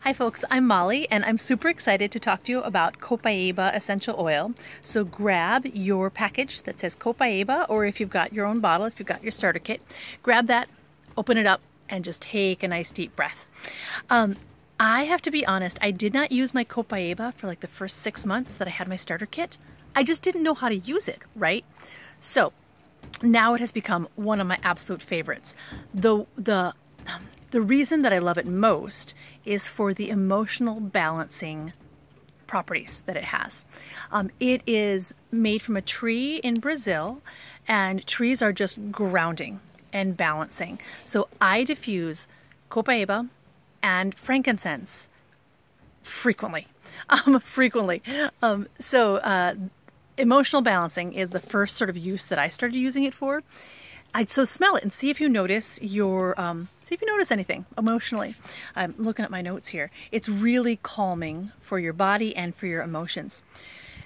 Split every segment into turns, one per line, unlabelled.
Hi folks, I'm Molly and I'm super excited to talk to you about Copaiba essential oil. So grab your package that says Copaiba, or if you've got your own bottle, if you've got your starter kit, grab that, open it up, and just take a nice deep breath. I have to be honest, I did not use my Copaiba for like the first 6 months that I had my starter kit. I just didn't know how to use it, right? So now it has become one of my absolute favorites. The reason that I love it most is for the emotional balancing properties that it has. It is made from a tree in Brazil, and trees are just grounding and balancing. So I diffuse Copaiba and frankincense frequently. Emotional balancing is the first sort of use that I started using it for. So smell it and see if you notice anything emotionally. I'm looking at my notes here. It's really calming for your body and for your emotions.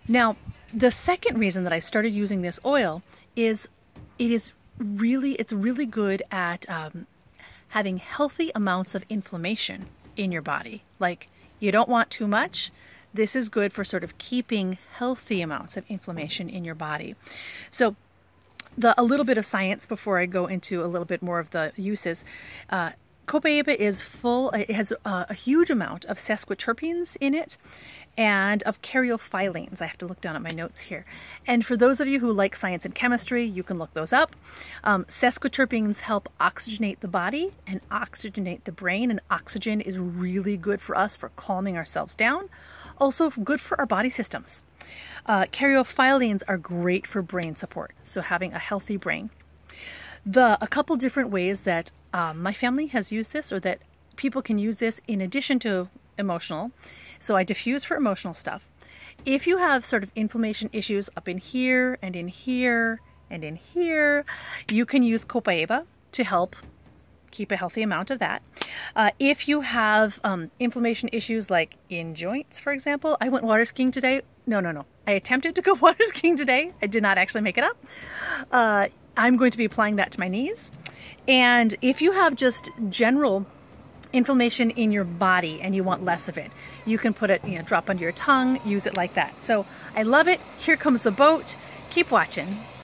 Now, the second reason that I started using this oil is it's really good at having healthy amounts of inflammation in your body. Like, you don't want too much. This is good for sort of keeping healthy amounts of inflammation in your body. So a little bit of science before I go into a little bit more of the uses. Copaiba is full, it has a huge amount of sesquiterpenes in it and of caryophyllene. I have to look down at my notes here. And for those of you who like science and chemistry, you can look those up. Sesquiterpenes help oxygenate the body and oxygenate the brain, and oxygen is really good for us for calming ourselves down. Also good for our body systems. Caryophyllene are great for brain support, so having a healthy brain. A couple different ways that my family has used this, or that people can use this in addition to emotional. So I diffuse for emotional stuff. If you have sort of inflammation issues up in here and in here and in here, you can use Copaiba to help keep a healthy amount of that. If you have inflammation issues like in joints, for example, I went water skiing today. No. I attempted to go water skiing today. I did not actually make it up. I'm going to be applying that to my knees. And if you have just general inflammation in your body and you want less of it, you can put it, drop under your tongue, use it like that. So I love it. Here comes the boat. Keep watching.